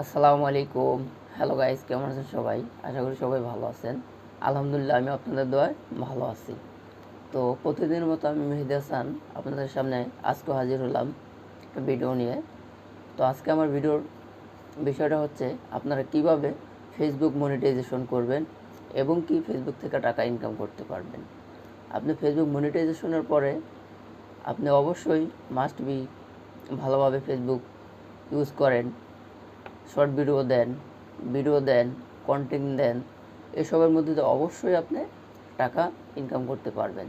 আসসালামু আলাইকুম। Hello guys, কেমন আছেন সবাই? আশা করি সবাই ভালো আছেন। আলহামদুলিল্লাহ, আমি আপনাদের দোয়ায় ভালো আছি। তো প্রতিদিনের মতো আমি মেহেদি হাসান আপনাদের সামনে আজকে হাজির হলাম একটা ভিডিও নিয়ে। তো আজকে আমার ভিডিওর বিষয়টা হচ্ছে আপনারা কিভাবে ফেসবুক মনিটাইজেশন করবেন এবং কি ফেসবুক থেকে টাকা ইনকাম করতে পারবেন। আপনি ফেসবুক মনিটাইজেশনের পরে আপনি অবশ্যই মাস্ট বি ভালোভাবে ফেসবুক ইউজ করেন, শর্ট ভিডিও দেন, কন্টেন্ট দেন, এসবের মধ্যে দিয়ে অবশ্যই আপনি টাকা ইনকাম করতে পারবেন।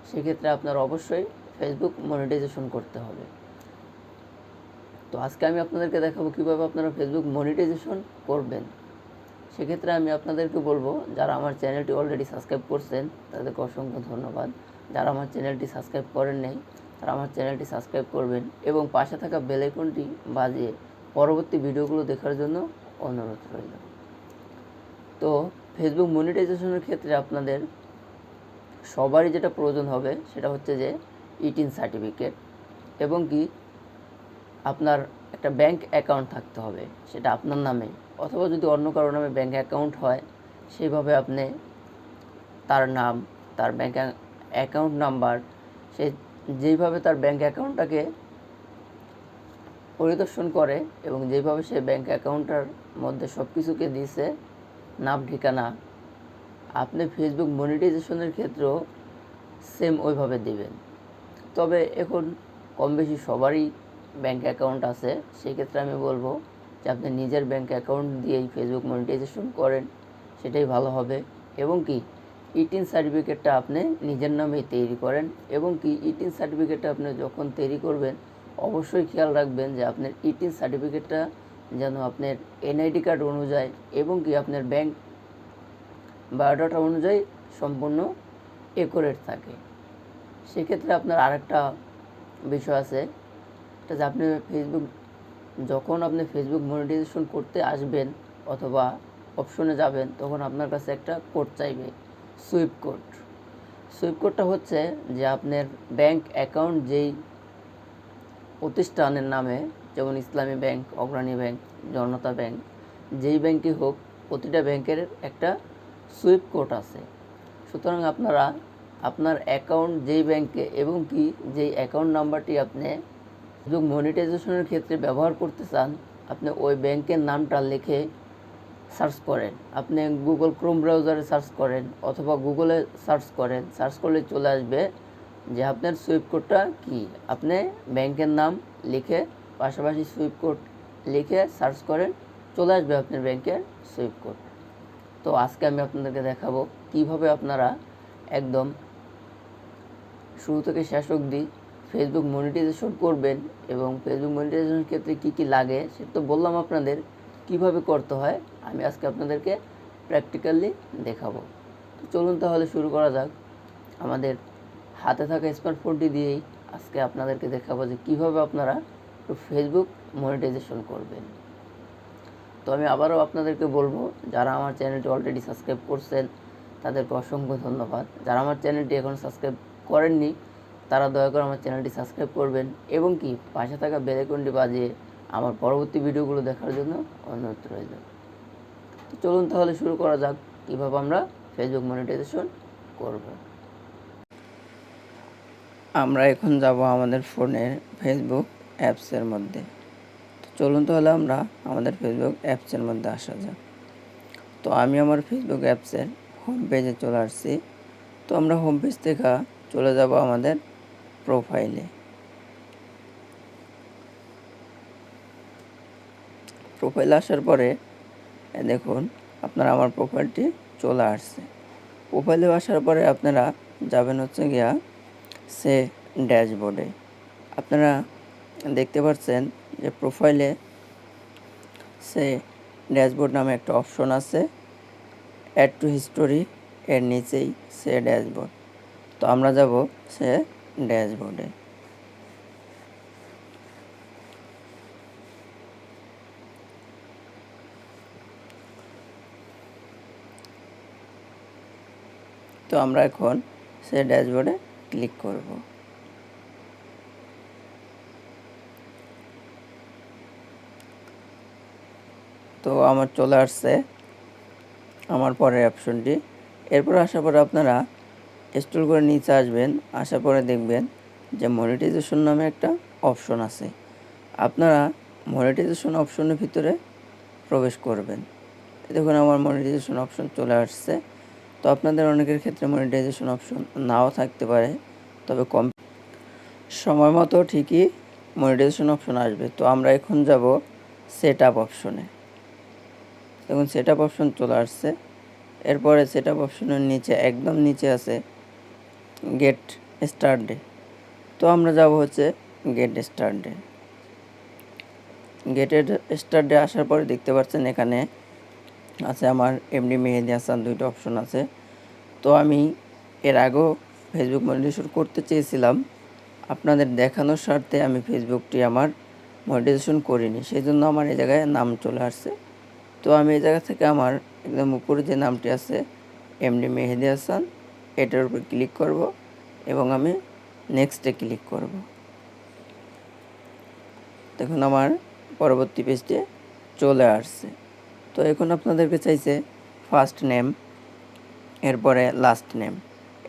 সেক্ষেত্রে আপনার অবশ্যই ফেসবুক মনিটাইজেশন করতে হবে। তো আজকে আমি আপনাদেরকে দেখাবো কীভাবে আপনারা ফেসবুক মনিটাইজেশন করবেন। সেক্ষেত্রে আমি আপনাদেরকে বলবো, যারা আমার চ্যানেলটি অলরেডি সাবস্ক্রাইব করছেন তাদেরকে অসংখ্য ধন্যবাদ। যারা আমার চ্যানেলটি সাবস্ক্রাইব করেন নাই তারা আমার চ্যানেলটি সাবস্ক্রাইব করবেন এবং পাশে থাকা বেল আইকনটি বাজিয়ে পরবর্তী ভিডিওগুলো দেখার জন্য অনুরোধ রইল। তো ফেসবুক মনিটাইজেশনের ক্ষেত্রে আপনাদের সবারই যেটা প্রয়োজন হবে সেটা হচ্ছে যে ইটিন সার্টিফিকেট এবং কি আপনার একটা ব্যাংক অ্যাকাউন্ট থাকতে হবে, সেটা আপনার নামে অথবা যদি অন্য কারো নামে ব্যাংক অ্যাকাউন্ট হয় সেইভাবে আপনি তার নাম, তার ব্যাংক অ্যাকাউন্ট নাম্বার, সে যেইভাবে তার ব্যাংক অ্যাকাউন্টটাকে পরিদর্শন করে এবং যেভাবে সে ব্যাংক অ্যাকাউন্টটার মধ্যে সব কিছুকে দিয়েছে নাম ঠিকানা, আপনি ফেসবুক মনিটাইজেশনের ক্ষেত্রেও সেম ওইভাবে দিবেন। তবে এখন কম বেশি সবারই ব্যাংক অ্যাকাউন্ট আছে, সেই ক্ষেত্রে আমি বলবো যে আপনি নিজের ব্যাংক অ্যাকাউন্ট দিয়েই ফেসবুক মনিটাইজেশন করেন, সেটাই ভালো হবে। এবং কি ইটিন সার্টিফিকেটটা আপনি নিজের নামেই তৈরি করেন এবং কি ইটিন সার্টিফিকেটটা আপনি যখন তৈরি করবেন অবশ্যই খেয়াল রাখবেন যে আপনার ইটিন সার্টিফিকেটটা যেন আপনার এনআইডি কার্ড অনুযায়ী এবং কি আপনার ব্যাংক বায়োডাটা অনুযায়ী সম্পূর্ণ অ্যাকুরেট থাকে। সেক্ষেত্রে আপনার আরেকটা বিষয় আছে, এটা যে আপনি যখন আপনি ফেসবুক মনিটাইজেশন করতে আসবেন অথবা অপশনে যাবেন তখন আপনার কাছে একটা কোড চাইবে, সুইপ কোডটা হচ্ছে যে আপনার ব্যাংক অ্যাকাউন্ট যেই প্রতিষ্ঠানের নামে, যেমন ইসলামী ব্যাংক, অগ্রণী ব্যাংক, জনতা ব্যাংক, যেই ব্যাংকই হোক প্রতিটা ব্যাংকের একটা সুইপ কোড আছে। সুতরাং আপনারা আপনার অ্যাকাউন্ট যেই ব্যাংকে এবং কি যেই অ্যাকাউন্ট নাম্বারটি আপনি ফেসবুক মনিটাইজেশনের ক্ষেত্রে ব্যবহার করতে চান আপনি ওই ব্যাংকের নামটা লিখে সার্চ করেন। আপনি গুগল ক্রোম ব্রাউজারে সার্চ করেন অথবা গুগলে সার্চ করলে চলে আসবে যে আপনার সুইপ কোডটা কী। আপনি ব্যাংকের নাম লিখে পাশাপাশি সুইপ কোড লিখে সার্চ করেন, চলে আসবে আপনার ব্যাংকের সুইপ কোড। তো আজকে আমি আপনাদেরকে দেখাবো কিভাবে আপনারা একদম শুরু থেকে শেষ অবধি ফেসবুক মনিটাইজেশন করবেন এবং ফেসবুক মনিটাইজেশনের ক্ষেত্রে কী কী লাগে সেটা তো বললাম আপনাদের, কিভাবে করতে হয় আমি আজকে আপনাদেরকে প্র্যাকটিক্যালি দেখাবো। তো চলুন তাহলে শুরু করা যাক। আমাদের হাতে থাকা স্মার্টফোনটি দিয়েই আজকে আপনাদেরকে দেখাবো যে কীভাবে আপনারা ফেসবুক মনিটাইজেশন করবেন। তো আমি আবারও আপনাদেরকে বলবো, যারা আমার চ্যানেলটি অলরেডি সাবস্ক্রাইব করছেন তাদেরকে অসংখ্য ধন্যবাদ। যারা আমার চ্যানেলটি এখন সাবস্ক্রাইব করেননি তারা দয়া করে আমার চ্যানেলটি সাবস্ক্রাইব করবেন এবং কি পাশে থাকা বেল আইকনটি বাজিয়ে আমার পরবর্তী ভিডিওগুলো দেখার জন্য অনুরোধ রইল। তো চলুন তাহলে শুরু করা যাক কীভাবে আমরা ফেসবুক মনিটাইজেশন করব। আমরা এখন যাব আমাদের ফোনের ফেসবুক অ্যাপসের মধ্যে। তো চলুন তাহলে আমরা আমাদের ফেসবুক অ্যাপসের মধ্যে আসা যাক। তো আমি আমার ফেসবুক অ্যাপসের হোম পেজে চলে আসছি। তো আমরা হোম পেজ থেকে চলে যাব আমাদের প্রোফাইলে আসার পরে দেখুন আপনারা আমার প্রোফাইলটি চলে আসছে। প্রোফাইলে আসার পরে আপনারা যাবেন হচ্ছে গিয়া সে ড্যাশবোর্ডে। আপনারা দেখতে পাচ্ছেন যে প্রোফাইলে সে ড্যাশবোর্ড নামে একটা অপশন আছে, অ্যাড টু হিস্টোরি, এর নিচেই সে ড্যাশবোর্ড। তো আমরা যাব সে ড্যাশবোর্ডে। তো আমরা এখন সে ড্যাশবোর্ডে ক্লিক করব। তো আমার চলে আসছে আমার পরের অপশনটি। এরপর আসার পরে আপনারা স্ক্রল করে নিচে আসবেন, আসার পরে দেখবেন যে মনিটাইজেশন নামে একটা অপশন আছে। আপনারা মনিটাইজেশন অপশনের ভিতরে প্রবেশ করবেন। দেখুন আমার মনিটাইজেশন অপশন চলে আসছে। তো আপনাদের অনেকের ক্ষেত্রে মনিটাইজেশন অপশন নাও থাকতে পারে, তবে কম সময় মতো ঠিকই মনিটাইজেশন অপশন আসবে। তো আমরা এখন যাব সেট আপ অপশনে। দেখুন সেট আপ অপশন চলে আসছে। এরপরে সেট আপ অপশনের নিচে একদম নিচে আছে গেট স্টার্টে। তো আমরা যাব হচ্ছে গেট স্টার্টে। গেটের স্টার্টে আসার পরে দেখতে পাচ্ছেন এখানে আছে আমার এমডি মেহেদি হাসান, দুইটা অপশন আছে। তো আমি এর আগেও ফেসবুক মনিটাইজেশন করতে চেয়েছিলাম, আপনাদের দেখানোর স্বার্থে আমি ফেসবুকটি আমার মনিটাইজেশন করিনি, সেই জন্য আমার এই জায়গায় নাম চলে আসছে। তো আমি এই জায়গা থেকে আমার একদম উপরে যে নামটি আছে এমডি মেহেদি হাসান, এটার উপর ক্লিক করব এবং আমি নেক্সটে ক্লিক করব। দেখুন আমার পরবর্তী পেজটি চলে আসছে। তো এখন আপনাদেরকে চাইছে ফার্স্ট নেম, এরপরে লাস্ট নেম,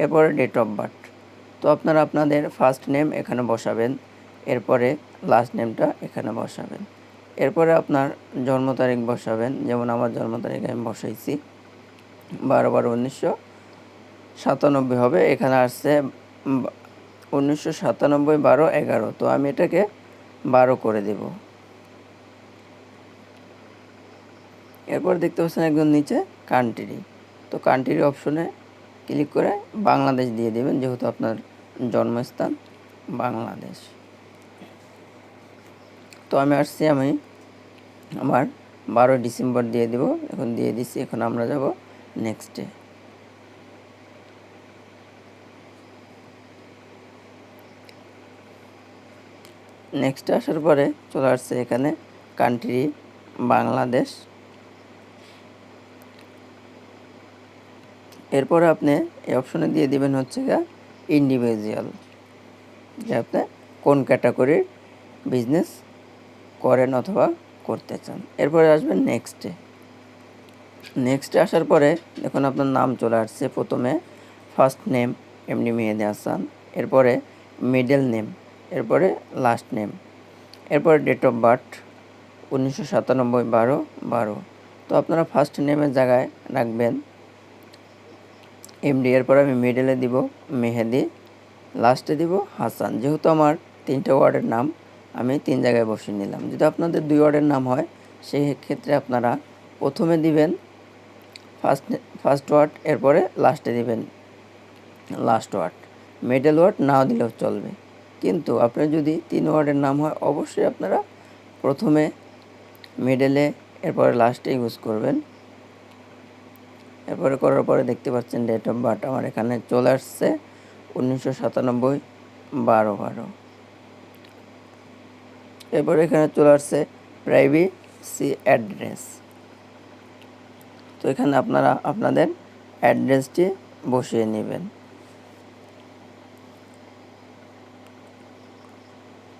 এরপরে ডেট অফ বার্থ। তো আপনারা আপনাদের ফার্স্ট নেম এখানে বসাবেন, এরপরে লাস্ট নেমটা এখানে বসাবেন, এরপরে আপনার জন্ম তারিখ বসাবেন। যেমন আমার জন্ম তারিখ আমি বসাইছি 12/12/1997 হবে। এখানে আসছে 1997 12/11। তো আমি এটাকে 12 করে দেব। এরপর দেখতে পাচ্ছেন একদম নিচে কান্ট্রি। তো কান্ট্রি অপশনে ক্লিক করে বাংলাদেশ দিয়ে দেবেন, যেহেতু আপনার জন্মস্থান বাংলাদেশ। তো আমি আমার 12 ডিসেম্বর দিয়ে দেব। এখন দিয়ে দিচ্ছি। এখন আমরা যাব নেক্সটে। নেক্সটে আসার পরে চলে আসছে এখানে কান্ট্রি বাংলাদেশ। এরপরে আপনি এই অপশনে দিয়ে দিবেন হচ্ছে ইন্ডিভিজুয়াল, যে আপনি কোন ক্যাটাগরির বিজনেস করেন অথবা করতে চান। এরপরে আসবেন নেক্সটে। নেক্সটে আসার পরে দেখুন আপনার নাম চলে আসছে। প্রথমে first name MD Mehedi Hasan, এরপরে মিডল নেম, এরপরে লাস্ট নেম, এরপরে ডেট অফ বার্থ 1997 12/12। তো আপনারা ফার্স্ট নেমের জায়গায় রাখবেন এমডি, এরপরে আমি মিডলে দিব মেহেদি, লাস্টে দিব হাসান। যেহেতু আমার 3টে ওয়ার্ডের নাম, আমি 3 জায়গায় বসিয়ে নিলাম। যদি আপনাদের 2 ওয়ার্ডের নাম হয় সেই ক্ষেত্রে আপনারা প্রথমে দিবেন ফার্স্ট ওয়ার্ড, এরপরে লাস্টে দিবেন লাস্ট ওয়ার্ড। মিডল ওয়ার্ড নাও দিলেও চলবে, কিন্তু আপনার যদি 3 ওয়ার্ডের নাম হয় অবশ্যই আপনারা প্রথমে মিডলে এরপরে লাস্টে ইউজ করবেন। এরপরে করার পরে দেখতে পাচ্ছেন ডেট অফ বার্থ আমার এখানে চলে আসছে 1997 12/12। এরপরে এখানে চলে আসছে প্রাইভেসি অ্যাড্রেস। তো এখানে আপনারা আপনাদের অ্যাড্রেসটি বসিয়ে নেবেন।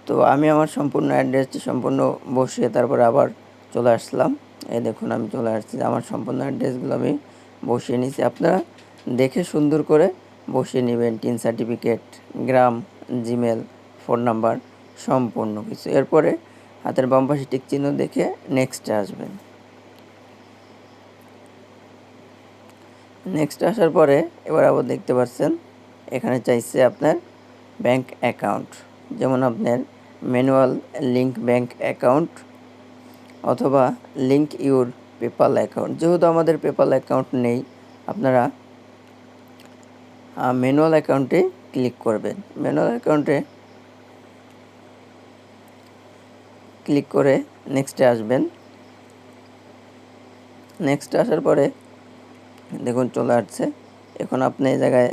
তো আমি আমার সম্পূর্ণ অ্যাড্রেসটি সম্পূর্ণ বসিয়ে তারপরে আবার চলে আসলাম। এই দেখুন আমি চলে আসছি, আমার সম্পূর্ণ অ্যাড্রেসগুলো আমি বসিয়ে নিয়েছি। আপনারা দেখে সুন্দর করে বসিয়ে নেবেন, টিন সার্টিফিকেট, গ্রাম, জিমেল, ফোন নাম্বার, সম্পূর্ণ কিছু। এরপরে হাতের বাম পাশে টিক চিহ্ন দেখে নেক্সটে আসবেন। নেক্সট আসার পরে এবার আবার দেখতে পাচ্ছেন এখানে চাইছে আপনার ব্যাংক অ্যাকাউন্ট, যেমন আপনার ম্যানুয়াল লিঙ্ক ব্যাংক অ্যাকাউন্ট অথবা লিঙ্ক ইউর পেপাল অ্যাকাউন্ট। যেহেতু আমাদের পেপাল অ্যাকাউন্ট নেই, আপনারা ম্যানুয়াল অ্যাকাউন্টে ক্লিক করবেন। ম্যানুয়াল অ্যাকাউন্টে ক্লিক করে নেক্সটে আসবেন। নেক্সটে আসার পরে দেখুন চলে আসছে। এখন আপনি এই জায়গায়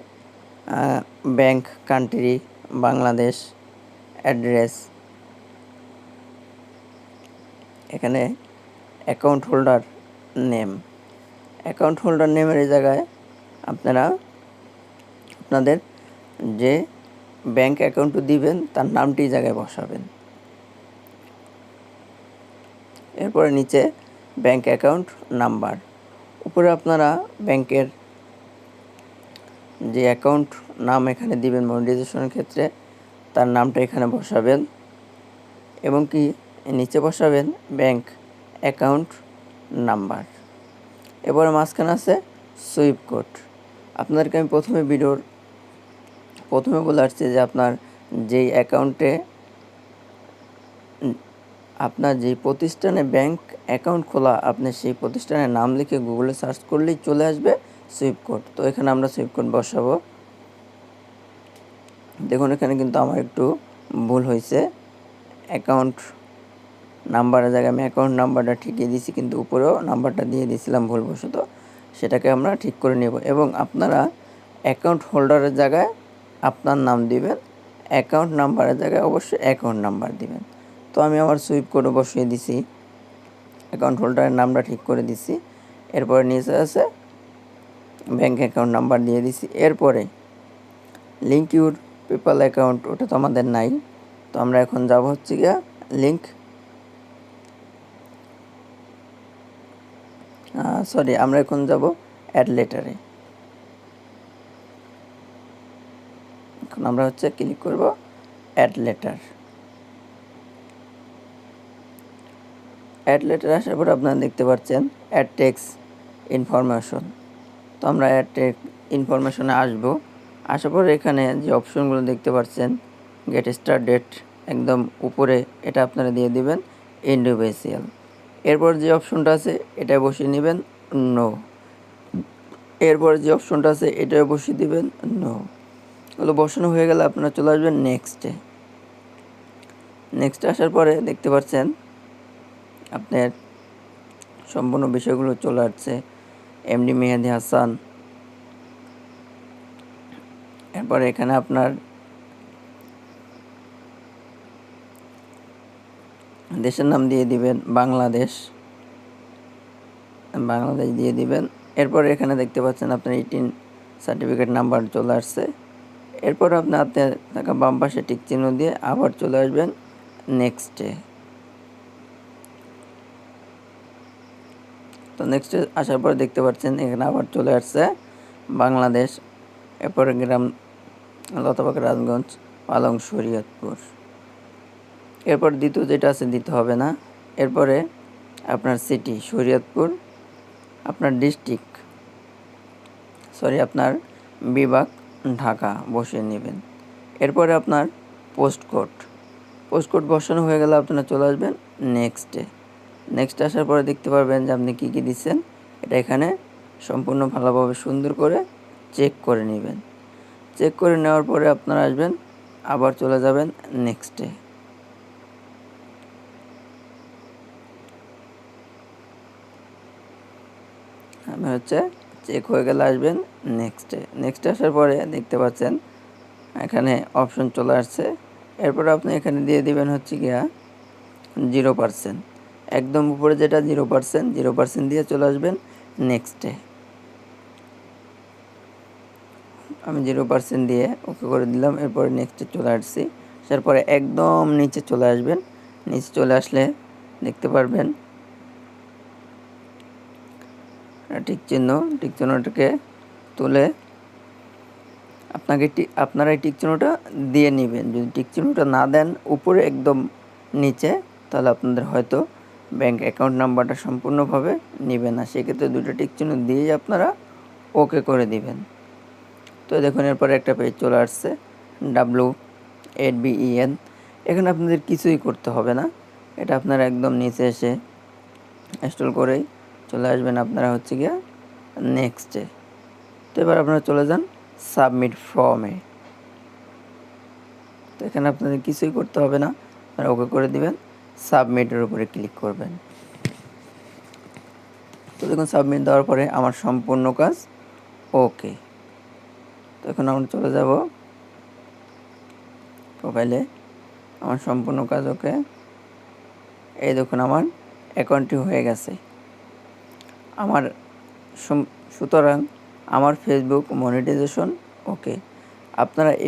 ব্যাংক, কান্ট্রি বাংলাদেশ, অ্যাড্রেস, এখানে account holder name, account holder নেমের এই জায়গায় আপনারা আপনাদের যে ব্যাংক অ্যাকাউন্টটি দিবেন তার নামটি এই জায়গায় বসাবেন। এরপরে নিচে ব্যাংক অ্যাকাউন্ট নাম্বার। উপরে আপনারা ব্যাংকের যে অ্যাকাউন্ট নাম এখানে দিবেন মনিটাইজেশনের ক্ষেত্রে তার নামটা এখানে বসাবেন এবং কি নিচে বসাবেন ব্যাংক অ্যাকাউন্ট নাম্বার। এবারে মাঝখানে আছে সুইপ কোড। আপনাদেরকে আমি ভিডিওর প্রথমে বলে আসছি যে আপনার যেই অ্যাকাউন্টে আপনার যেই প্রতিষ্ঠানে ব্যাংক অ্যাকাউন্ট খোলা আপনি সেই প্রতিষ্ঠানের নাম লিখে গুগলে সার্চ করলেই চলে আসবে সুইপ কোড। তো এখানে আমরা সুইপ কোড বসাবো। দেখুন এখানে কিন্তু আমার একটু ভুল হয়েছে, অ্যাকাউন্ট নাম্বারের জায়গায় আমি অ্যাকাউন্ট নাম্বারটা ঠিকই দিয়েছি, কিন্তু উপরেও নাম্বারটা দিয়ে দিয়েছিলাম ভুলবশত, সেটাকে আমরা ঠিক করে নেব। এবং আপনারা অ্যাকাউন্ট হোল্ডারের জায়গায় আপনার নাম দিবেন, অ্যাকাউন্ট নাম্বারের জায়গায় অবশ্যই অ্যাকাউন্ট নাম্বার দিবেন। তো আমি আমার সুইপ কোডও বসিয়ে দিছি, অ্যাকাউন্ট হোল্ডারের নামটা ঠিক করে দিছি। এরপরে নিচে আছে ব্যাঙ্ক অ্যাকাউন্ট নাম্বার দিয়ে দিছি। এরপরে লিঙ্ক ইউর পেপ্যাল অ্যাকাউন্ট, ওটা তো আমাদের নাই। তো আমরা এখন যাব হচ্ছে গিয়া আমরা এখন যাব অ্যাড লেটারে। এখন আমরা হচ্ছে ক্লিক করব অ্যাড লেটার। অ্যাড লেটার আসার পর আপনারা দেখতে পাচ্ছেন অ্যাড টেক্সট ইনফরমেশন। তো আমরা অ্যাড টেক্সট ইনফরমেশনে আসবো। আসার পর এখানে যে অপশনগুলো দেখতে পাচ্ছেন গেট স্টার্ট ডেট একদম উপরে, এটা আপনারা দিয়ে দিবেন ইন্ডিভিজুয়াল। এরপর যে অপশনটা আছে এটা বসিয়ে নেবেন নো। এরপর যে অপশনটা আছে এটাও বসিয়ে দিবেন নো। ওগুলো বসানো হয়ে গেলে আপনারা চলে আসবেন নেক্সটে। নেক্সটে আসার পরে দেখতে পাচ্ছেন আপনার সম্পূর্ণ বিষয়গুলো চলে আসছে। এমডি মেহেদি হাসান, এরপরে এখানে আপনার দেশের নাম দিয়ে দিবেন বাংলাদেশ দিয়ে দিবেন। এরপর এখানে দেখতে পাচ্ছেন আপনার 18 সার্টিফিকেট নাম্বার চলে আসছে। এরপর আপনার থাকা বাম পাশে টিক চিহ্ন দিয়ে আবার চলে আসবেন নেক্সটে। তো নেক্সটে আসার পর দেখতে পাচ্ছেন এখানে আবার চলে আসছে বাংলাদেশ, এরপরে গ্রাম লতাবাগ রাজগঞ্জ পালং শরীয়তপুর। এরপর দ্বিতীয় যেটা আছে দিতে হবে না। এরপরে আপনার সিটি শরীয়তপুর, আপনার ডিস্ট্রিক্ট আপনার বিভাগ ঢাকা বসিয়ে নেবেন। এরপরে আপনার পোস্ট কোড বসানো হয়ে গেলে আপনারা চলে আসবেন নেক্সটে। নেক্সট আসার পরে দেখতে পারবেন যে আপনি কী দিচ্ছেন, এটা এখানে সম্পূর্ণ ভালোভাবে সুন্দর করে চেক করে নেবেন। চেক করে নেওয়ার পরে আপনারা আসবেন, আবার চলে যাবেন নেক্সটে। আমি হচ্ছে চেক হয়ে গেলে আসবেন নেক্সটে আসার পরে দেখতে পাচ্ছেন এখানে অপশন চলে আসছে। এরপর আপনি এখানে দিয়ে দিবেন হচ্ছে গিয়া 0%, একদম উপরে যেটা 0% দিয়ে চলে আসবেন নেক্সটে। আমি 0% দিয়ে ওকে করে দিলাম। এরপরে নেক্সটে চলে আসছি। তারপরে একদম নিচে চলে আসবেন। নিচে চলে আসলে দেখতে পারবেন টিক চিহ্নটাকে তুলে আপনারা এই টিক চিহ্নটা দিয়ে নেবেন। যদি টিক চিহ্নটা না দেন উপরে একদম নিচে, তাহলে আপনাদের হয়তো ব্যাংক অ্যাকাউন্ট নাম্বারটা সম্পূর্ণভাবে নেবে না। সেক্ষেত্রে দুটো টিক চিহ্ন দিয়েই আপনারা ওকে করে দিবেন। তো দেখুন এরপরে একটা পেজ চলে আসছে WABEN। এখানে আপনাদের কিছুই করতে হবে না, এটা আপনারা একদম নিচে এসে ইনস্টল করেই চলে আসবেন আপনারা হচ্ছে গিয়া নেক্সটে। তো এবার আপনারা চলে যান সাবমিট ফর্মে। তো এখানে আপনাদের কিছুই করতে হবে না, আপনারা ওকে করে দিবেন, সাবমিটের উপরে ক্লিক করবেন। তো দেখুন সাবমিট দেওয়ার পরে আমার সম্পূর্ণ কাজ ওকে। তো এখন আমরা চলে যাব প্রোফাইলে, আমার সম্পূর্ণ কাজ ওকে। এই দেখুন আমার অ্যাকাউন্টটি হয়ে গেছে আমার। সুতরাং আমার ফেসবুক মনিটাইজেশন ওকে। আপনারা